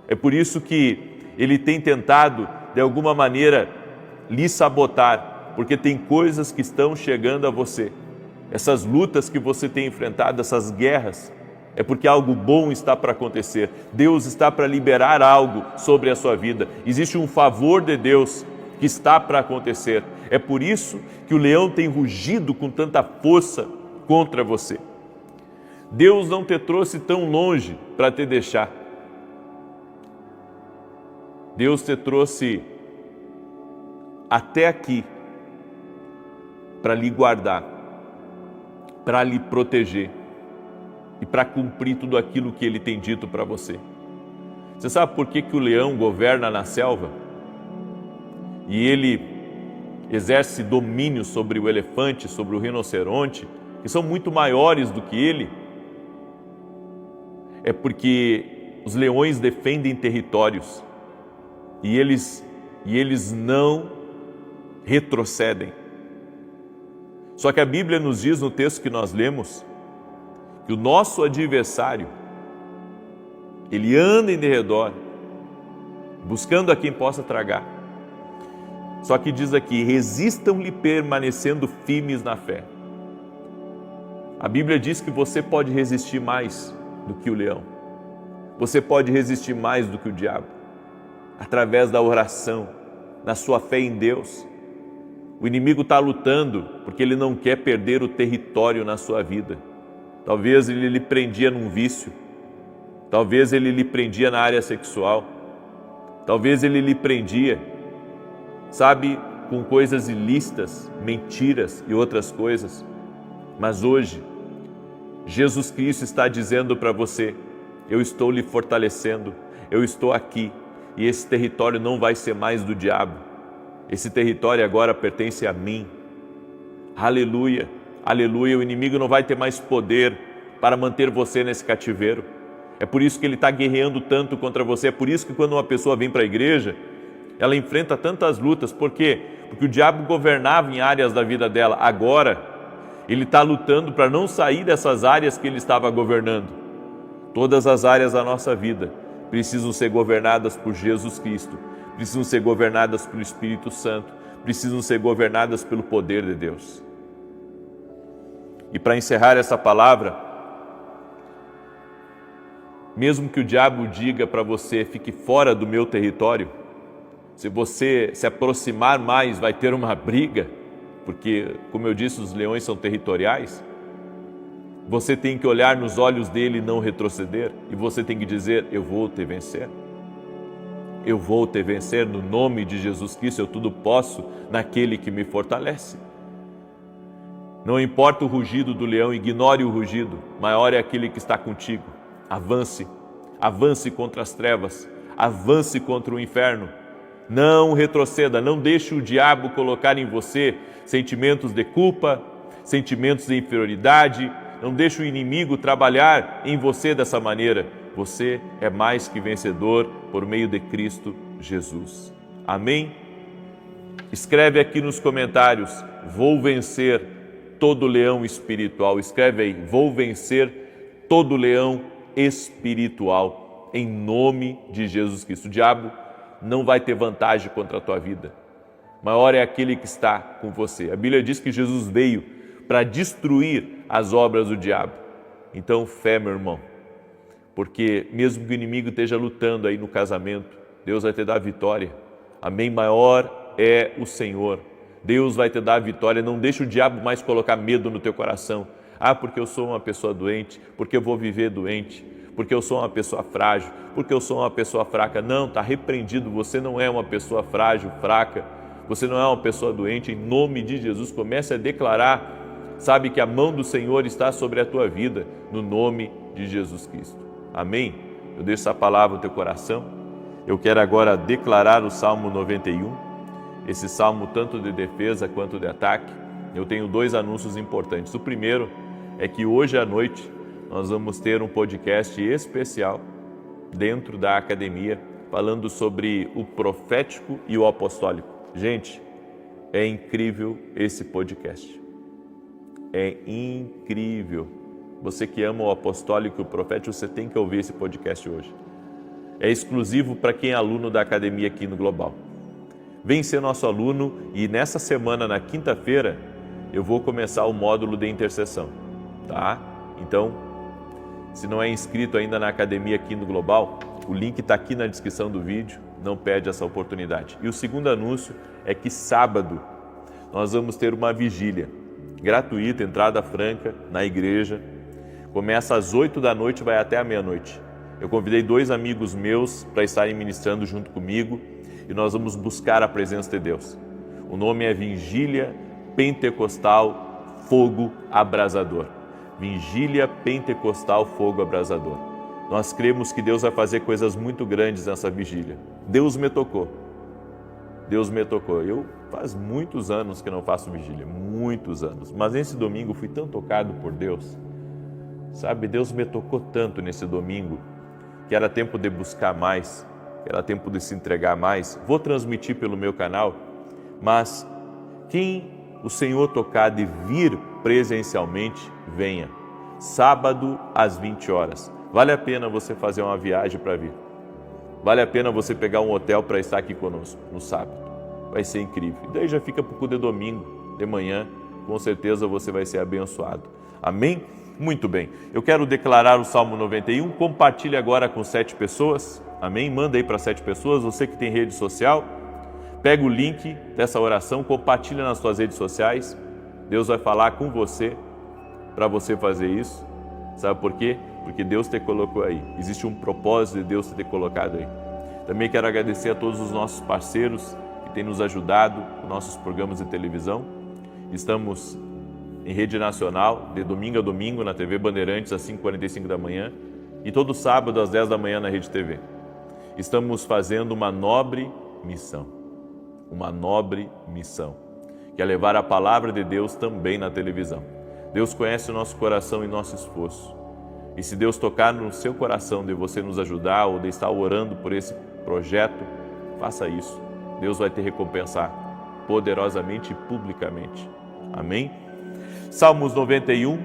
É por isso que ele tem tentado, de alguma maneira, lhe sabotar, porque tem coisas que estão chegando a você. Essas lutas que você tem enfrentado, essas guerras, é porque algo bom está para acontecer. Deus está para liberar algo sobre a sua vida. Existe um favor de Deus que está para acontecer. É por isso que o leão tem rugido com tanta força contra você. Deus não te trouxe tão longe para te deixar. Deus te trouxe até aqui para lhe guardar, para lhe proteger e para cumprir tudo aquilo que Ele tem dito para você. Você sabe por que o leão governa na selva? E ele exerce domínio sobre o elefante, sobre o rinoceronte, que são muito maiores do que ele? É porque os leões defendem territórios e eles não retrocedem. Só que a Bíblia nos diz no texto que nós lemos que o nosso adversário, ele anda em derredor, buscando a quem possa tragar. Só que diz aqui, resistam-lhe permanecendo firmes na fé. A Bíblia diz que você pode resistir mais do que o leão. Você pode resistir mais do que o diabo. Através da oração, na sua fé em Deus. O inimigo está lutando porque ele não quer perder o território na sua vida. Talvez ele lhe prendia num vício. Talvez ele lhe prendia na área sexual. Talvez ele lhe prendia, sabe, com coisas ilícitas, mentiras e outras coisas. Mas hoje, Jesus Cristo está dizendo para você, eu estou lhe fortalecendo, eu estou aqui e esse território não vai ser mais do diabo. Esse território agora pertence a mim. Aleluia, aleluia, o inimigo não vai ter mais poder para manter você nesse cativeiro. É por isso que ele está guerreando tanto contra você, é por isso que quando uma pessoa vem para a igreja, ela enfrenta tantas lutas. Por quê? Porque o diabo governava em áreas da vida dela. Agora, ele está lutando para não sair dessas áreas que ele estava governando. Todas as áreas da nossa vida precisam ser governadas por Jesus Cristo, precisam ser governadas pelo Espírito Santo, precisam ser governadas pelo poder de Deus. E para encerrar essa palavra, mesmo que o diabo diga para você, fique fora do meu território, se você se aproximar mais, vai ter uma briga, porque, como eu disse, os leões são territoriais. Você tem que olhar nos olhos dele e não retroceder. E você tem que dizer, eu vou te vencer. Eu vou te vencer no nome de Jesus Cristo, eu tudo posso naquele que me fortalece. Não importa o rugido do leão, ignore o rugido. Maior é aquele que está contigo. Avance, avance contra as trevas, avance contra o inferno. Não retroceda, não deixe o diabo colocar em você sentimentos de culpa, sentimentos de inferioridade. Não deixe o inimigo trabalhar em você dessa maneira. Você é mais que vencedor por meio de Cristo Jesus. Amém? Escreve aqui nos comentários, vou vencer todo leão espiritual. Escreve aí, vou vencer todo leão espiritual. em nome de Jesus Cristo. O diabo não vai ter vantagem contra a tua vida. Maior é aquele que está com você. A Bíblia diz que Jesus veio para destruir as obras do diabo. Então, fé, meu irmão, porque mesmo que o inimigo esteja lutando aí no casamento, Deus vai te dar a vitória. Amém? Maior é o Senhor. Deus vai te dar a vitória. Não deixe o diabo mais colocar medo no teu coração. Ah, porque eu sou uma pessoa doente, porque eu vou viver doente, porque eu sou uma pessoa frágil, porque eu sou uma pessoa fraca. Não, está repreendido. Você não é uma pessoa frágil, fraca. Você não é uma pessoa doente. Em nome de Jesus, comece a declarar, sabe, que a mão do Senhor está sobre a tua vida, no nome de Jesus Cristo. Amém? Eu deixo essa palavra no teu coração. Eu quero agora declarar o Salmo 91, esse salmo tanto de defesa quanto de ataque. Eu tenho 2 anúncios importantes. O primeiro é que hoje à noite nós vamos ter um podcast especial dentro da academia, falando sobre o profético e o apostólico. Gente, é incrível esse podcast. É incrível. Você que ama o apostólico e o profético, você tem que ouvir esse podcast hoje. É exclusivo para quem é aluno da academia aqui no Global. Vem ser nosso aluno e nessa semana, na quinta-feira, eu vou começar o módulo de intercessão, tá? Então, se não é inscrito ainda na academia aqui no Global, o link está aqui na descrição do vídeo, não perde essa oportunidade. E o segundo anúncio é que sábado nós vamos ter uma vigília gratuita, entrada franca na igreja. Começa às 8 da noite e vai até a meia-noite. Eu convidei 2 amigos meus para estarem ministrando junto comigo e nós vamos buscar a presença de Deus. O nome é Vigília Pentecostal Fogo Abrasador. Vigília Pentecostal Fogo Abrasador. Nós cremos que Deus vai fazer coisas muito grandes nessa vigília. Deus me tocou. Deus me tocou. Eu faz muitos anos que não faço vigília, muitos anos. Mas nesse domingo fui tão tocado por Deus. Sabe, Deus me tocou tanto nesse domingo que era tempo de buscar mais, que era tempo de se entregar mais. Vou transmitir pelo meu canal, mas quem o Senhor tocar de vir presencialmente, venha. Sábado às 20 horas. Vale a pena você fazer uma viagem para vir. Vale a pena você pegar um hotel para estar aqui conosco no sábado. Vai ser incrível. E daí já fica para o culto de domingo, de manhã. Com certeza você vai ser abençoado. Amém? Muito bem. Eu quero declarar o Salmo 91. Compartilhe agora com 7 pessoas. Amém? Manda aí para 7 pessoas. Você que tem rede social, pega o link dessa oração, compartilha nas suas redes sociais. Deus vai falar com você para você fazer isso. Sabe por quê? Porque Deus te colocou aí. Existe um propósito de Deus ter colocado aí. Também quero agradecer a todos os nossos parceiros que têm nos ajudado com nossos programas de televisão. Estamos em rede nacional, de domingo a domingo, na TV Bandeirantes, às 5h45 da manhã, e todo sábado, às 10 da manhã, na Rede TV. Estamos fazendo uma nobre missão, que é levar a palavra de Deus também na televisão. Deus conhece o nosso coração e nosso esforço. E se Deus tocar no seu coração de você nos ajudar ou de estar orando por esse projeto, faça isso. Deus vai te recompensar poderosamente e publicamente. Amém? Salmos 91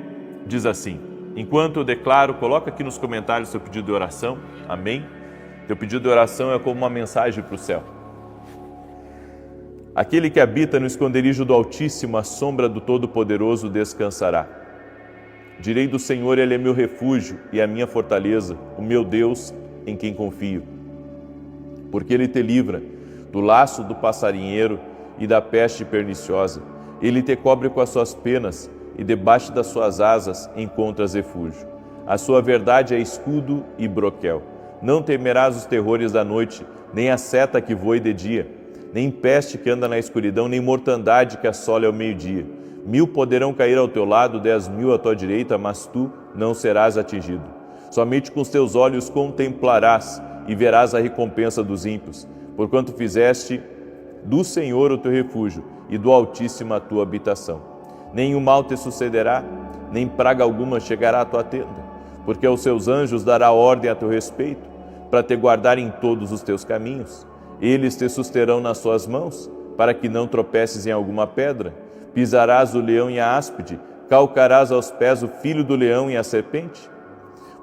diz assim: enquanto eu declaro, coloca aqui nos comentários seu pedido de oração. Amém? Teu pedido de oração é como uma mensagem para o céu. Aquele que habita no esconderijo do Altíssimo, a sombra do Todo-Poderoso descansará. Direi do Senhor, Ele é meu refúgio e a minha fortaleza, o meu Deus em quem confio. Porque Ele te livra do laço do passarinheiro e da peste perniciosa. Ele te cobre com as suas penas e debaixo das suas asas encontras refúgio. A sua verdade é escudo e broquel. Não temerás os terrores da noite, nem a seta que voe de dia, nem peste que anda na escuridão, nem mortandade que assole ao meio-dia. 1000 poderão cair ao teu lado, 10.000 à tua direita, mas tu não serás atingido. Somente com os teus olhos contemplarás e verás a recompensa dos ímpios, porquanto fizeste do Senhor o teu refúgio e do Altíssimo a tua habitação. Nenhum mal te sucederá, nem praga alguma chegará à tua tenda, porque aos seus anjos dará ordem a teu respeito, para te guardar em todos os teus caminhos. Eles te susterão nas suas mãos, para que não tropeces em alguma pedra. Pisarás o leão e a áspide, calcarás aos pés o filho do leão e a serpente.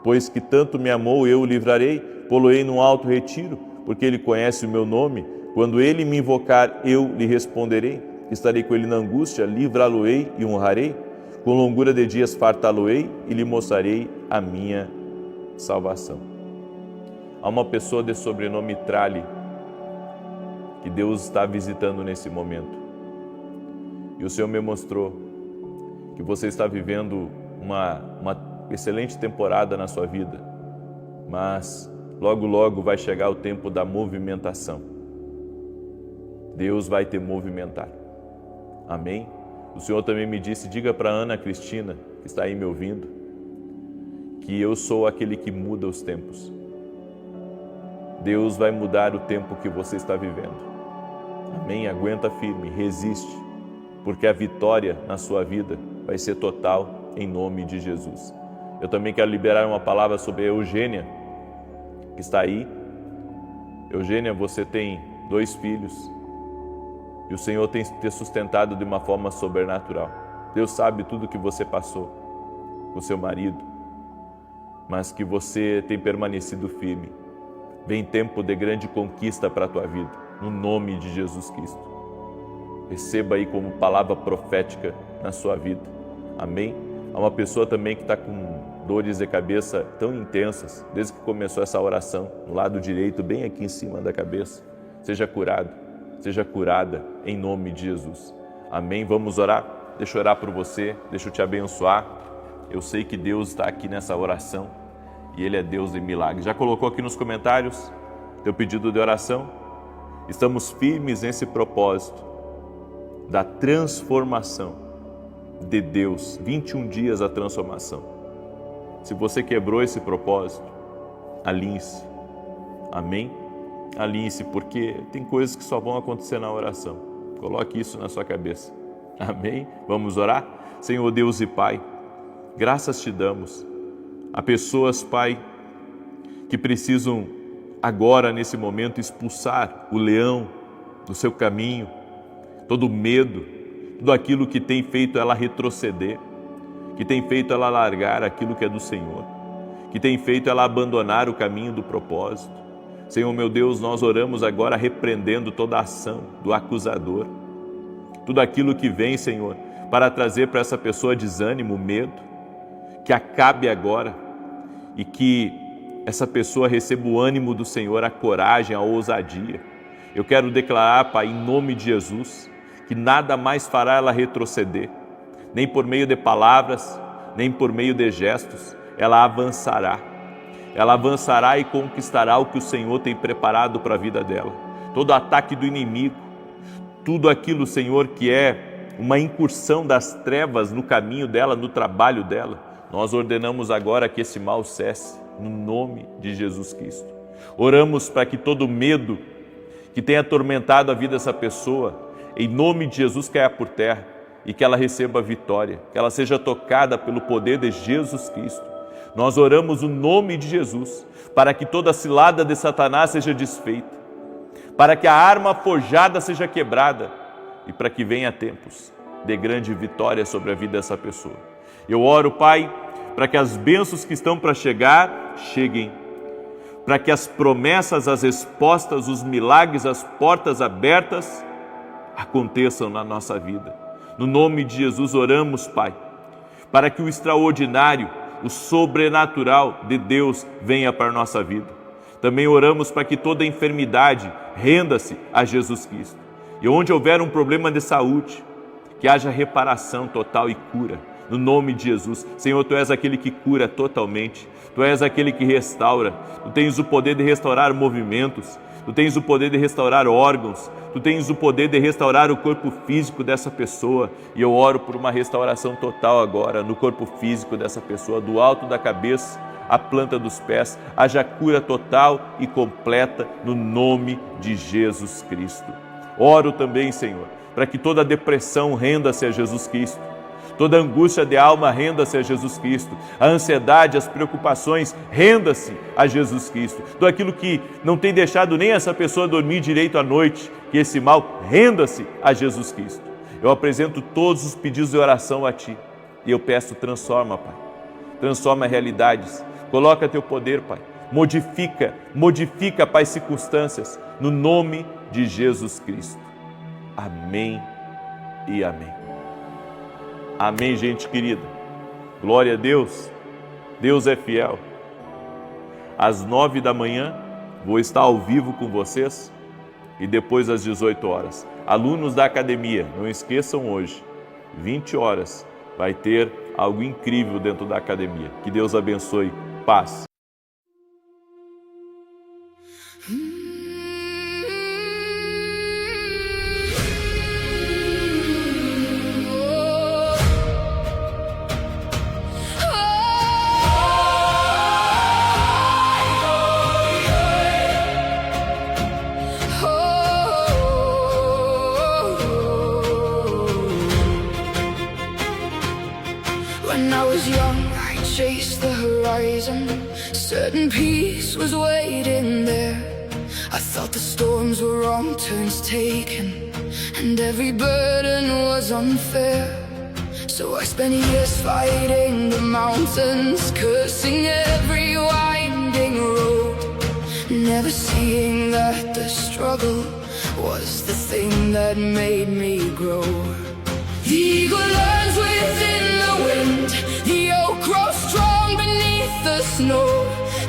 Pois que tanto me amou, eu o livrarei, pô-lo-ei num alto retiro, porque ele conhece o meu nome. Quando ele me invocar, eu lhe responderei. Estarei com ele na angústia, livrá-lo-ei e honrarei. Com longura de dias fartá-lo-ei e lhe mostrarei a minha salvação. Há uma pessoa de sobrenome Trali que Deus está visitando nesse momento. E o Senhor me mostrou que você está vivendo uma excelente temporada na sua vida, mas logo, logo vai chegar o tempo da movimentação. Deus vai te movimentar. Amém? O Senhor também me disse, diga para Ana Cristina, que está aí me ouvindo, que eu sou aquele que muda os tempos. Deus vai mudar o tempo que você está vivendo. Amém? Aguenta firme, resiste, porque a vitória na sua vida vai ser total em nome de Jesus. Eu também quero liberar uma palavra sobre a Eugênia, que está aí. Eugênia, você tem 2 filhos e o Senhor tem te sustentado de uma forma sobrenatural. Deus sabe tudo que você passou com seu marido, mas que você tem permanecido firme. Vem tempo de grande conquista para a tua vida, no nome de Jesus Cristo. Receba aí como palavra profética na sua vida. Amém? Há uma pessoa também que está com dores de cabeça tão intensas, desde que começou essa oração, no lado direito, bem aqui em cima da cabeça. Seja curado, seja curada, em nome de Jesus. Amém? Vamos orar? Deixa eu orar por você, deixa eu te abençoar. Eu sei que Deus está aqui nessa oração e Ele é Deus de milagres. Já colocou aqui nos comentários teu pedido de oração? Estamos firmes nesse propósito da transformação de Deus, 21 dias a transformação. Se você quebrou esse propósito, alinhe-se. Amém? Alinhe-se, porque tem coisas que só vão acontecer na oração. Coloque isso na sua cabeça. Amém? Vamos orar? Senhor Deus e Pai, graças te damos. Há pessoas, Pai, que precisam agora, nesse momento, expulsar o leão do seu caminho, todo medo, tudo aquilo que tem feito ela retroceder, que tem feito ela largar aquilo que é do Senhor, que tem feito ela abandonar o caminho do propósito. Senhor meu Deus, nós oramos agora repreendendo toda a ação do acusador, tudo aquilo que vem, Senhor, para trazer para essa pessoa desânimo, medo, que acabe agora e que essa pessoa receba o ânimo do Senhor, a coragem, a ousadia. Eu quero declarar, Pai, em nome de Jesus, que nada mais fará ela retroceder, nem por meio de palavras, nem por meio de gestos. Ela avançará e conquistará o que o Senhor tem preparado para a vida dela. Todo ataque do inimigo, tudo aquilo, Senhor, que é uma incursão das trevas no caminho dela, no trabalho dela, nós ordenamos agora que esse mal cesse, no nome de Jesus Cristo. Oramos para que todo medo que tenha atormentado a vida dessa pessoa, em nome de Jesus, caia por terra e que ela receba a vitória, que ela seja tocada pelo poder de Jesus Cristo. Nós oramos o nome de Jesus para que toda cilada de Satanás seja desfeita, para que a arma forjada seja quebrada e para que venha tempos de grande vitória sobre a vida dessa pessoa. Eu oro, Pai, para que as bênçãos que estão para chegar, cheguem, para que as promessas, as respostas, os milagres, as portas abertas aconteçam na nossa vida. No nome de Jesus oramos, Pai, para que o extraordinário, o sobrenatural de Deus venha para a nossa vida. Também oramos para que toda enfermidade renda-se a Jesus Cristo. E onde houver um problema de saúde, que haja reparação total e cura. No nome de Jesus. Senhor, Tu és aquele que cura totalmente. Tu és aquele que restaura. Tu tens o poder de restaurar movimentos. Tu tens o poder de restaurar órgãos. Tu tens o poder de restaurar o corpo físico dessa pessoa. E eu oro por uma restauração total agora no corpo físico dessa pessoa, do alto da cabeça à planta dos pés. Haja cura total e completa no nome de Jesus Cristo. Oro também, Senhor, para que toda depressão renda-se a Jesus Cristo. Toda angústia de alma renda-se a Jesus Cristo. A ansiedade, as preocupações, renda-se a Jesus Cristo. Tudo aquilo que não tem deixado nem essa pessoa dormir direito à noite, que esse mal renda-se a Jesus Cristo. Eu apresento todos os pedidos de oração a Ti. E eu peço, transforma, Pai. Transforma realidades. Coloca teu poder, Pai. Modifica, Pai, as circunstâncias, no nome de Jesus Cristo. Amém e amém. Amém, gente querida. Glória a Deus. Deus é fiel. Às 9 da manhã, vou estar ao vivo com vocês e depois às 18 horas. Alunos da academia, não esqueçam hoje, 20 horas, vai ter algo incrível dentro da academia. Que Deus abençoe. Paz. When I was young, I chased the horizon. Certain peace was waiting there. I thought the storms were wrong turns taken, and every burden was unfair. So I spent years fighting the mountains, cursing every winding road, never seeing that the struggle was the thing that made me grow. The eagle learns within the wind, the oak grows strong beneath the snow,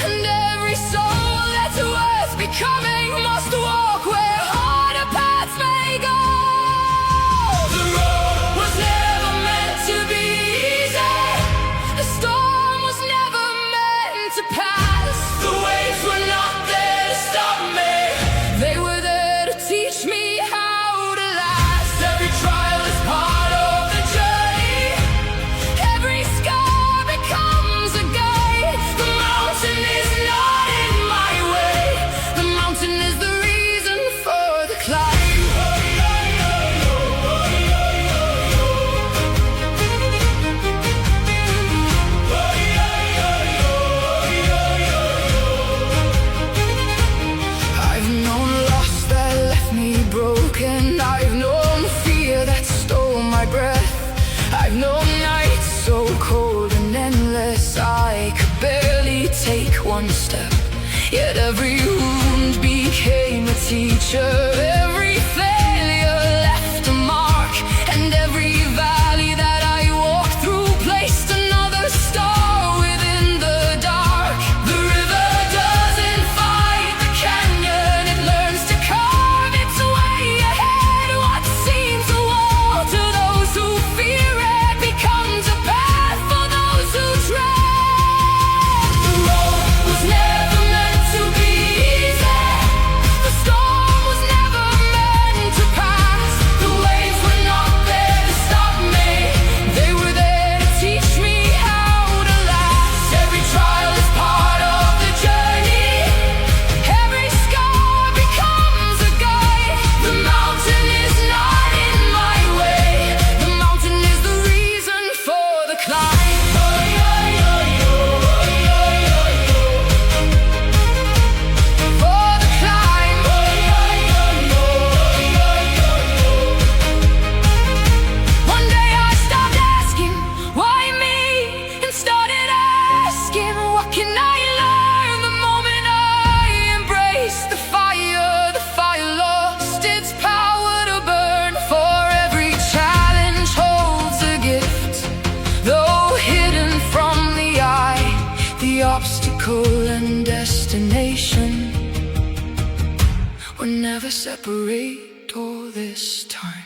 and every soul that's worth becoming must walk where harder paths may go. The road was never meant to be easy, the storm was never meant to pass. The waves were not there to stop me, they were there to teach me how to last. Every trial is part of the journey, every scar becomes a guide. The mountain is not in my way, the mountain is the reason for the climb. I've known loss that left me broken, I've known fear that stole my breath, I've known nights so cold and endless I could barely take one step. Yet every wound became a teacher, every failure left a mark, and every valley that I walked through placed another star within the dark. The river doesn't fight the canyon, it learns to carve its way ahead. What seems a wall to those who fear it becomes a path for those who tread. The road was never meant to be easy, the storm was never meant to pass. The waves were not there to stop me, they were there to teach me how to last. Every trial is part of the journey, every scar becomes a guide. The mountain is not in my way, the mountain is the reason for the climb. For the climb. One day I stopped asking, why me? And started asking, what can I learn? The moment I embraced the fire lost its power to burn. For every challenge holds a gift, though hidden from the eye. The obstacle and destination were never separate all this time.